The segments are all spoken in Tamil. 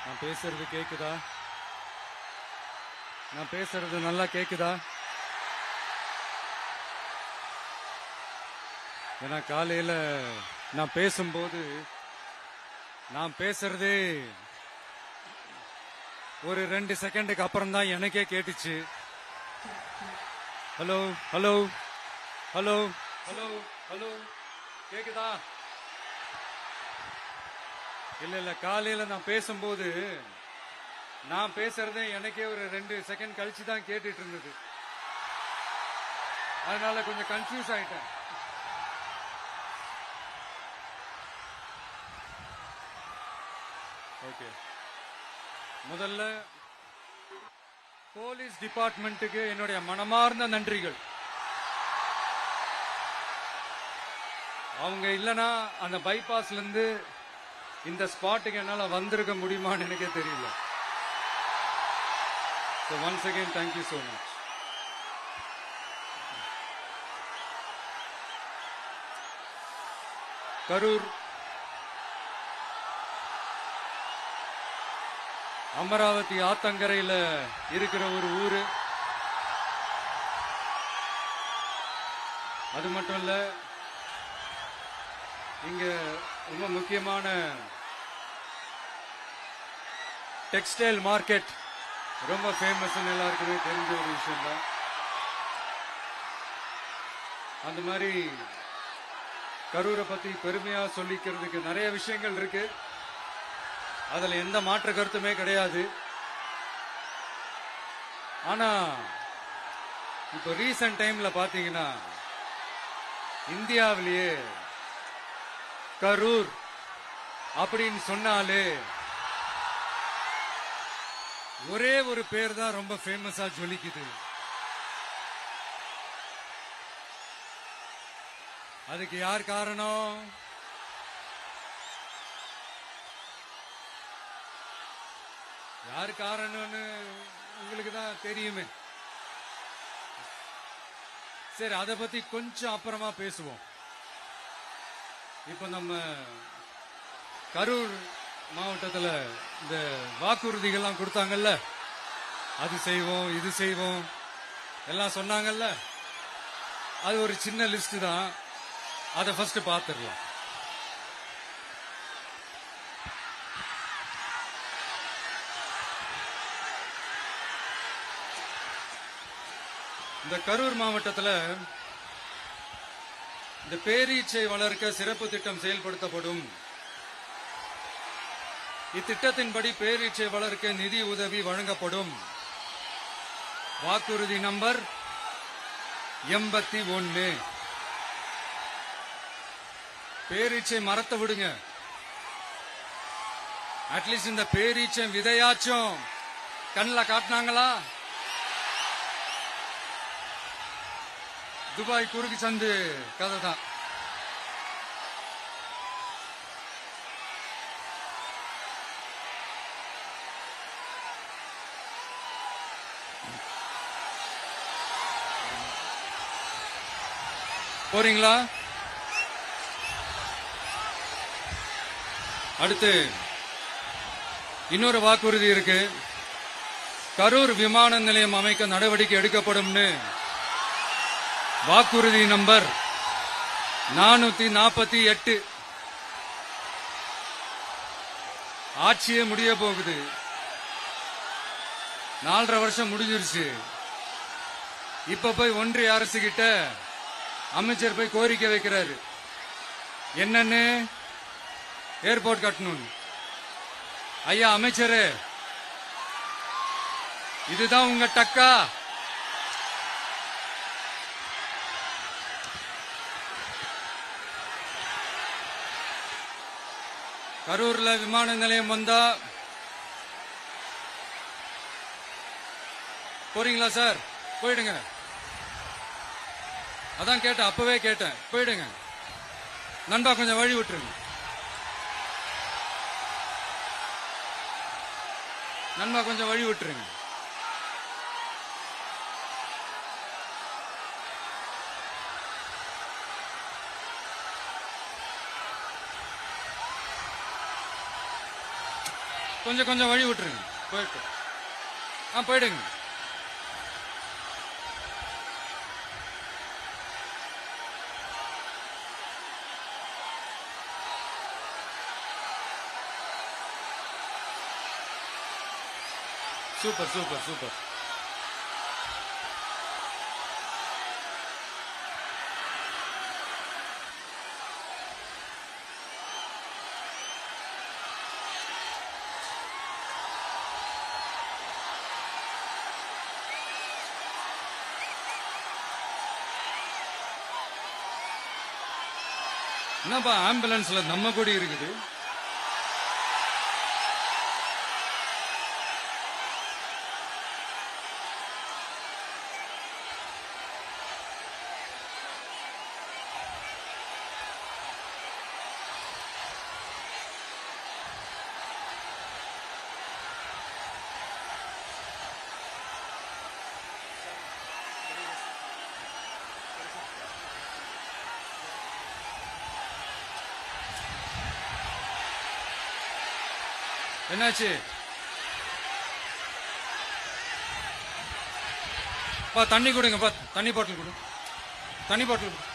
நான் பேசுறது கேக்குதா? நான் பேசுறது நல்லா கேக்குதா? ஏன்னா காலையில நான் பேசும்போது நான் பேசுறதே ஒரு 2 செகண்டுக்கு அப்புறம் தான் எனக்கே கேட்டுச்சு. Hello hello hello hello hello கேக்குதா? இல்ல காலையில நான் பேசும்போது நான் பேசுறதே எனக்கே ஒரு 2 செகண்ட் கழிச்சு தான் கேட்டுட்டு இருந்தது. அதனால கொஞ்சம் கன்ஃபியூஸ் ஆயிட்டேன். ஓகே, முதல்ல போலீஸ் டிபார்ட்மெண்ட்டுக்கு என்னுடைய மனமார்ந்த நன்றிகள். அவங்க இல்லனா அந்த பைபாஸ்ல இருந்து இந்த ஸ்பாட்டுக்கு என்னால வந்திருக்க முடியுமான்னு எனக்கே தெரியல. So once again, thank you so much. Karur Amaravathi ஆத்தங்கரையில இருக்கிற ஒரு ஊரு. அது மட்டும் இல்ல, இங்க ரொம்ப முக்கியமான டெக்ஸ்டைல் மார்க்கெட் ரொம்ப ஃபேமஸ், எல்லாருக்குமே தெரிஞ்ச ஒரு விஷயம் தான். அந்த மாதிரி கரூரை பத்தி பெருமையா சொல்லிக்கிறதுக்கு நிறைய விஷயங்கள் இருக்கு. அதுல எந்த மாற்று கருத்துமே கிடையாது. ஆனா இப்ப ரீசன்ட் டைம்ல பாத்தீங்கன்னா இந்தியாவிலேயே கரூர் அப்படின்னு சொன்னாலே ஒரே ஒரு பேர் தான் ரொம்ப ஃபேமஸா ஜொலிக்குது. அதுக்கு யார் காரணம்? யார் காரணம்னு உங்களுக்கு தான் தெரியுமே. சரி, அதை பத்தி கொஞ்சம் அப்புறமா பேசுவோம். இப்ப நம்ம கரூர் மாவட்டத்தில் இந்த வாக்குறுதிகள்லாம் கொடுத்தாங்கல்ல, அது செய்வோம் இது செய்வோம் எல்லாம் சொன்னாங்கல்ல, அது ஒரு சின்ன லிஸ்ட் தான். அதை ஃபர்ஸ்ட் பார்த்துடலாம். இந்த கரூர் மாவட்டத்தில் இந்த பேரீச்சை வளர்க்க சிறப்பு திட்டம் செயல்படுத்தப்படும். இத்திட்டத்தின்படி பேரீச்சை வளர்க்க நிதி உதவி வழங்கப்படும். வாக்குறுதி நம்பர் 81. பேரீச்சை மரத்தை விடுங்க, அட்லீஸ்ட் இந்த பேரீச்சை விதையாச்சும் கண்ணில் காட்டினாங்களா? துபாய் குறுக்கு சந்து கதை தான். போறீங்களா? அடுத்து இன்னொரு வாக்குறுதி இருக்கு. கரூர் விமான நிலையம் அமைக்க நடவடிக்கை எடுக்கப்படும்னு வாக்குறுதி நம்பர் 448. ஆட்சியே முடிய போகுது. 4.5 வருஷம் முடிஞ்சிருச்சு. இப்ப போய் ஒன்றிய அரசு கிட்ட அமைச்சர் போய் கோரிக்கை வைக்கிறாரு. என்னன்னு? ஏர்போர்ட் கட்டணும். ஐயா அமைச்சரே, இதுதான் உங்க டக்கா? கரூர்ல விமான நிலையம் வந்தா போறீங்களா சார்? போயிடுங்க. அதான் கேட்டேன், அப்பவே கேட்டேன், போயிடுங்க. நண்பா கொஞ்சம் வழி விட்டுருங்க. நண்பா கொஞ்சம் வழி விட்டுருங்க. கொஞ்சம் கொஞ்சம் வழி விட்டுருங்க. போயிட்டு போயிடுங்க. Super super super. என்னப்பா ஆம்புலன்ஸ்ல நம்ம கொடி இருக்குது? என்னாச்சு? தண்ணி கொடுங்கப்பா, தண்ணி பாட்டில் கொடு, தண்ணி பாட்டில் கொடு.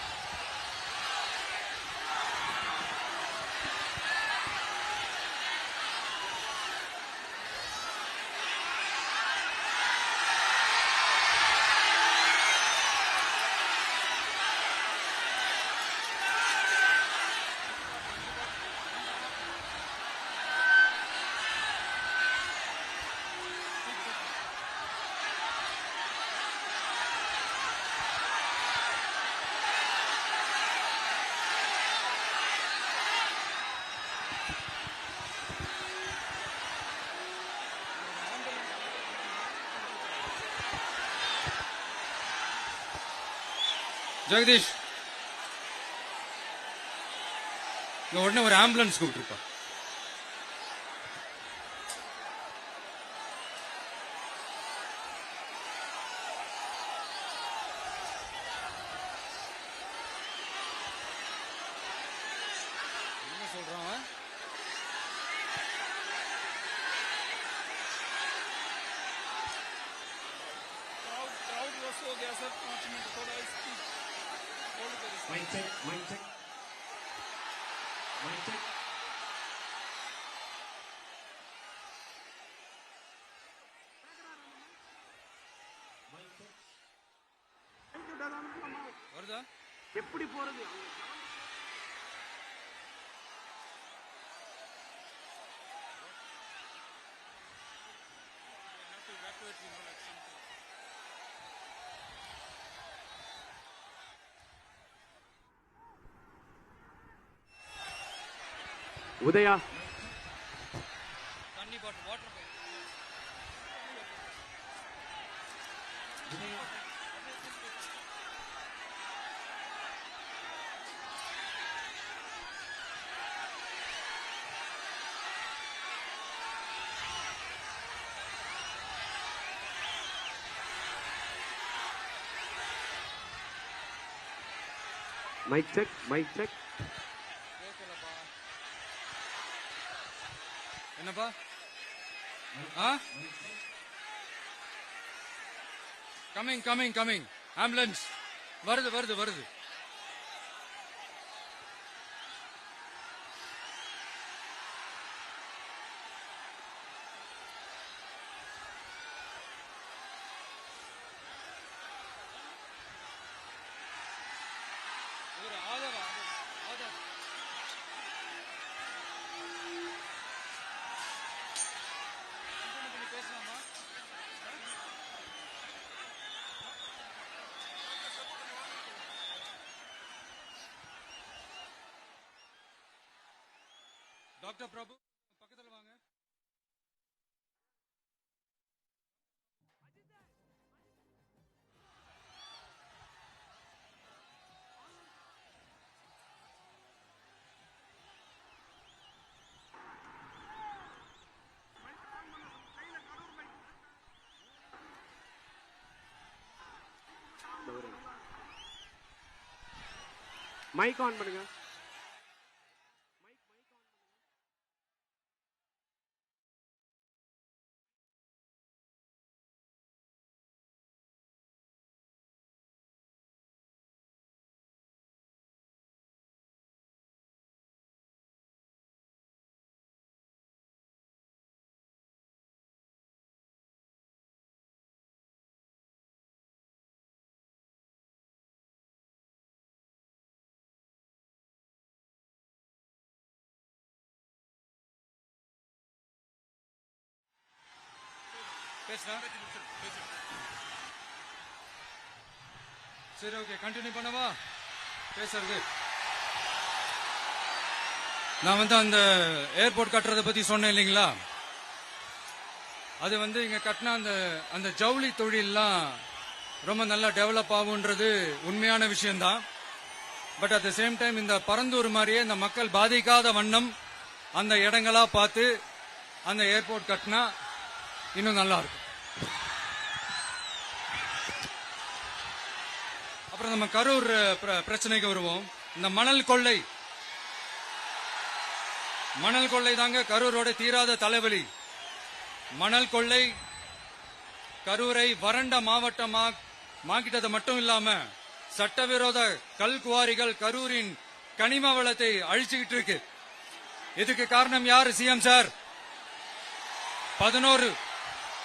ஜெகதீஷ், உடனே ஒரு ஆம்புலன்ஸ் கூப்பிட்டுருப்பா. என்ன சொல்றான்? क्राउड वॉश हो गया सर, 5 मिनट थोड़ा स्पीच होल्ड करिए. Mic check, mic check, mic check. வருதா? எப்படி போறது? உதயா, தண்ணி bottle, water mic check, mic check. என்னப்பா? Coming coming coming. ஆம்புலன்ஸ் வருது வருது வருது. டாக்டர் பிரபு பக்கத்துல வாங்க. மைக் ஆன் பண்ணுங்க. சரி, ஓகே, கண்டினியூ பண்ணவா பேசுறது? நான் அந்த ஏர்போர்ட் கட்டுறதை பத்தி சொன்னேன் இல்லைங்களா? அது இங்க கட்டினா அந்த ஜவுளி தொழில்லாம் ரொம்ப நல்லா டெவலப் ஆகுன்றது உண்மையான விஷயம்தான். But at the same time இந்த பரந்தூர் மாதிரியே இந்த மக்கள் பாதிக்காத வண்ணம் அந்த இடங்களா பார்த்து அந்த ஏர்போர்ட் கட்டினா இன்னும் நல்லா இருக்கும். அப்புறம் நம்ம கரூர் பிரச்சனைக்கு வருவோம். இந்த மணல் கொள்ளை தாங்க கரூரோட தீராத தலைவலி. மணல் கொள்ளை கரூரை வறண்ட மாவட்டமாக்கிட்டது மட்டும் இல்லாம சட்டவிரோத கல் குவாரிகள் கரூரின் கனிம வளத்தை அழிச்சுக்கிட்டு இருக்கு. இதுக்கு காரணம் யாரு? சிஎம் சார்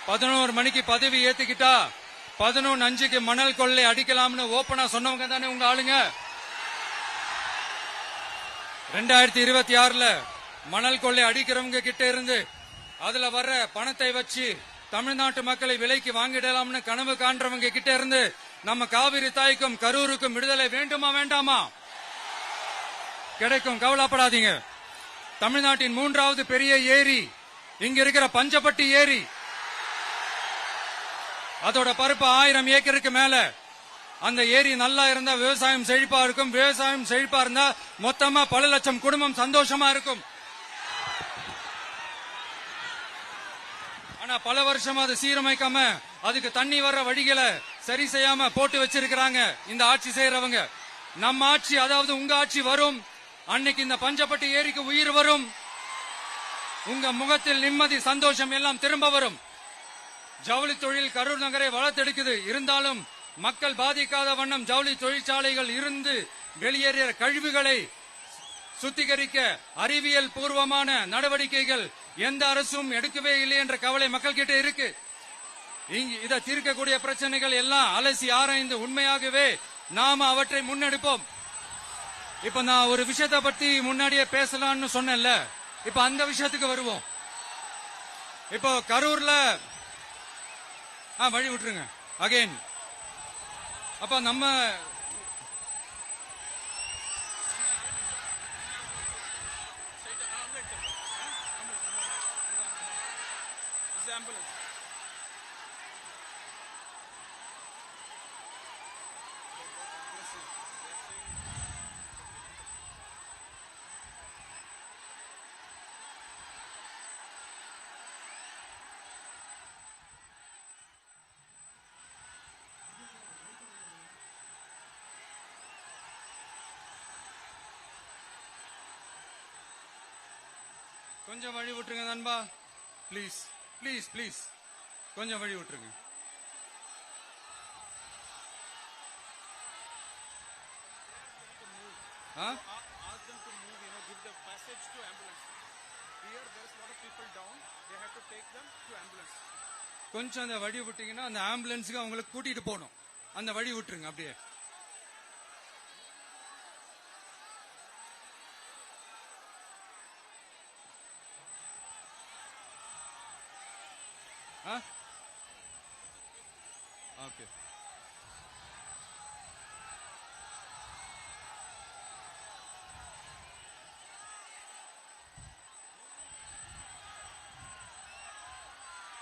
11 மணிக்கு பதவி ஏத்துக்கிட்டா 11:05 மணல் கொள்ளை அடிக்கலாம்னு ஓபனா சொன்னவங்க தானே உங்க ஆளுங்க. 2026 மணல் கொள்ளை அடிக்கிறவங்க கிட்ட இருந்து அதுல வர்ற பணத்தை வச்சு தமிழ்நாட்டு மக்களை விலைக்கு வாங்கிடலாம்னு கனவு காண்றவங்க கிட்ட இருந்து நம்ம காவிரி தாய்க்கும் கரூருக்கும் விடுதலை வேண்டுமா வேண்டாமா? கிடைக்கும், கவலைப்படாதீங்க. தமிழ்நாட்டின் 3வது பெரிய ஏரி இங்க இருக்கிற பஞ்சப்பட்டி ஏரி. அதோட பரப்பு 1000 ஏக்கருக்கு மேல. அந்த ஏரி நல்லா இருந்தா விவசாயம் செழிப்பா இருக்கும். விவசாயம் செழிப்பா இருந்தா மொத்தமா பல லட்சம் குடும்பம் சந்தோஷமா இருக்கும். ஆனா பல வருஷமா அது சீரமைக்காம அதுக்கு தண்ணி வர்ற வழிகளை சரி செய்யாம போட்டு வச்சிருக்கிறாங்க இந்த ஆட்சி செய்யறவங்க. நம்ம ஆட்சி, அதாவது உங்க ஆட்சி வரும் அன்னைக்கு இந்த பஞ்சப்பட்டி ஏரிக்கு உயிர் வரும். உங்க முகத்தில் நிம்மதி சந்தோஷம் எல்லாம் திரும்ப வரும். ஜவுளி தொழில் கரூர் நகரை வளர்த்தெடுக்குது. இருந்தாலும் மக்கள் பாதிக்காத வண்ணம் ஜவுளி தொழிற்சாலைகள் இருந்து வெளியேறிய கழிவுகளை சுத்திகரிக்க அறிவியல் பூர்வமான நடவடிக்கைகள் எந்த அரசும் எடுக்கவே இல்லை என்ற கவலை மக்கள் கிட்ட இருக்கு. இதை தீர்க்கக்கூடிய பிரச்சனைகள் எல்லாம் அலசி ஆராய்ந்து உண்மையாகவே நாம அவற்றை முன்னெடுப்போம். இப்ப நான் ஒரு விஷயத்தை பத்தி முன்னாடியே பேசலாம்னு சொன்னேன்ல, இப்ப அந்த விஷயத்துக்கு வருவோம். இப்போ கரூர்ல வழி விட்டுருங்க அகைன். அப்ப நம்ம கொஞ்சம் வழி விட்டுருங்க நண்பா, ப்ளீஸ் ப்ளீஸ் ப்ளீஸ், கொஞ்சம் வழி விட்டுருங்க. கொஞ்சம் அந்த வழி விட்டீங்கன்னா அந்த ஆம்புலன்ஸுக்கு அவங்களுக்கு கூட்டிட்டு போகணும். அந்த வழி விட்டுருங்க அப்படியே. ஓகே,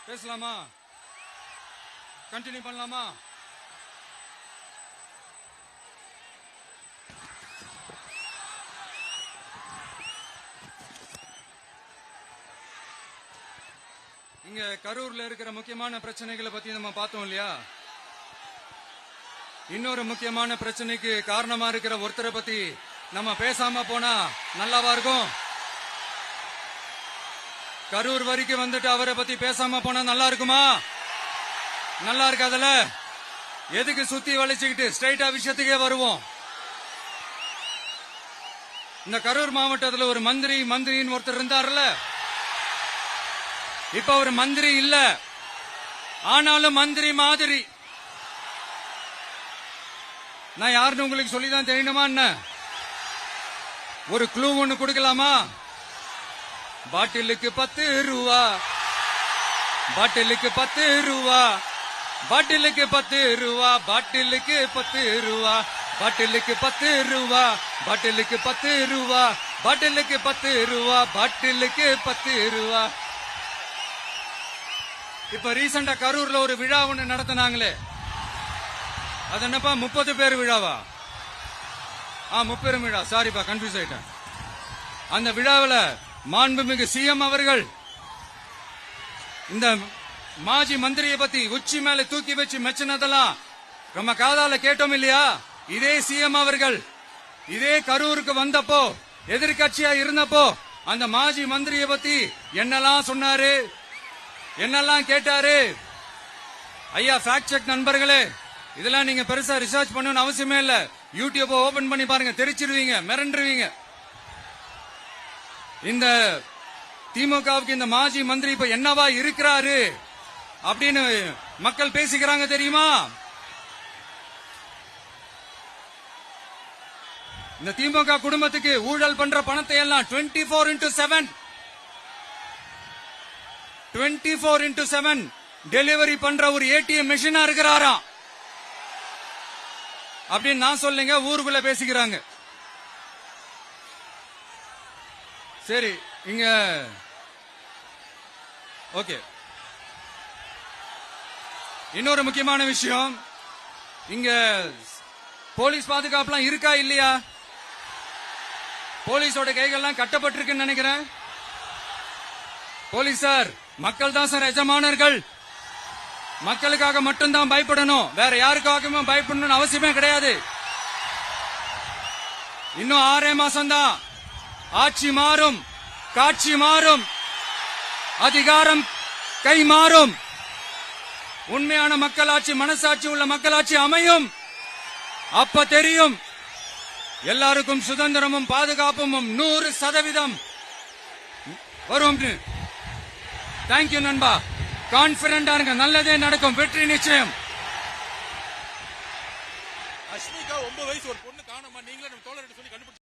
பேசலாமா? கண்டினியூ பண்ணலாமா? இங்க கரூர்ல இருக்கிற முக்கியமான பிரச்சனைகளை பத்தி நம்ம பார்த்தோம் இல்லையா? இன்னொரு முக்கியமான பிரச்சனைக்கு காரணமா இருக்கிற ஒருத்தரை பத்தி நம்ம பேசாம போனா நல்லாவா இருக்கும்? கரூர் வரைக்கும் வந்துட்டு அவரை பத்தி பேசாம போனா நல்லா இருக்குமா? நல்லா இருக்காதுல. எதுக்கு சுத்தி வளைச்சுக்கிட்டு ஸ்ட்ரைட்டா விஷயத்துக்கே வருவோம். இந்த கரூர் மாவட்டத்தில் ஒரு மந்திரின்னு ஒருத்தர் இருந்தார்ல, இப்ப ஒரு மந்திரி இல்ல, ஆனாலும் மந்திரி மாதிரி. நான் யாருன்னு உங்களுக்கு சொல்லிதான் தெரியணுமா என்ன? ஒரு க்ளூ ஒண்ணு கொடுக்கலாமா? பாட்டிலுக்கு 10 ரூபா, பாட்டிலுக்கு 10 ரூபா, பாட்டிலுக்கு 10 ரூபா, பாட்டிலுக்கு 10 ரூபா, பாட்டிலுக்கு 10 ரூபா, பாட்டிலுக்கு 10 ரூபா, பாட்டிலுக்கு 10 ரூபா, பாட்டிலுக்கு 10 ரூபா. இப்ப ரீசெண்டா கரூர்ல ஒரு விழா ஒண்ணு நடத்தினாங்களே, அது என்னப்பா 30 பேர் விழாவா? 30 விழா, சாரிப்பா கன்ஃபியூஸ் ஆயிட்டேன். அந்த விழாவில் மாண்புமிகு சிஎம் அவர்கள் இந்த மாஜி மந்திரியை பத்தி உச்சி மேல தூக்கி வச்சு மெச்சினதெல்லாம் நம்ம காதால கேட்டோம் இல்லையா? இதே சிஎம் அவர்கள் இதே கரூருக்கு வந்தப்போ, எதிர்கட்சியா இருந்தப்போ, அந்த மாஜி மந்திரியை பத்தி என்னெல்லாம் சொன்னாரு, என்னெல்லாம் கேட்டாரு. ஐயா ஃபேக்ட் செக் நண்பர்களே, இதெல்லாம் நீங்க பெருசா ரிசர்ச் பண்ணணும்னு அவசியமே இல்ல. யூடியூப் ஓபன் பண்ணி பாருங்க, தெரிச்சிருவீங்க, மிரண்டுருவீங்க. இந்த திமுகவுக்கு இந்த மாஜி மந்திரி இப்ப என்னவா இருக்கிறாரு அப்படின்னு மக்கள் பேசிக்கிறாங்க தெரியுமா? இந்த திமுக குடும்பத்துக்கு ஊழல் பண்ற பணத்தை எல்லாம் 24x7 டெலிவரி பண்ற ஒரு ஏடிஎம் மெஷினா இருக்கிறாராம் அப்படின்னு நான் சொல்லுங்க, ஊருக்குள்ள பேசிக்கிறாங்க. சரி, இங்க ஓகே. இன்னொரு முக்கியமான விஷயம், இங்க போலீஸ் பாதுகாப்புலாம் இருக்கா இல்லையா? போலீஸோட கைகள்லாம் கட்டப்பட்டிருக்குன்னு நினைக்கிறேன். போலீசார் மக்கள் தான் சார் எஜமானர்கள். மக்களுக்காக மட்டும்தான் பயப்படணும், வேற யாருக்காகவும் பயப்படணும்னு அவசியமே கிடையாது. இன்னும் 6 மாசம் தான். ஆட்சி மாறும், காட்சி மாறும், அதிகாரம் கை மாறும். உண்மையான மக்களாட்சி, மனசாட்சி உள்ள மக்களாட்சி அமையும். அப்ப தெரியும் எல்லாருக்கும் சுதந்திரமும் பாதுகாப்பும் 100% வரும். தேங்க்யூ நண்பா. கான்பிடண்டா இருங்க, நல்லதே நடக்கும், வெற்றி நிச்சயம். அஸ்மிகா 9 வயசு ஒரு பொண்ணு காணாம, நீங்களே நம்ம தோழர்கிட்ட சொல்லி கண்டுபிடிச்சு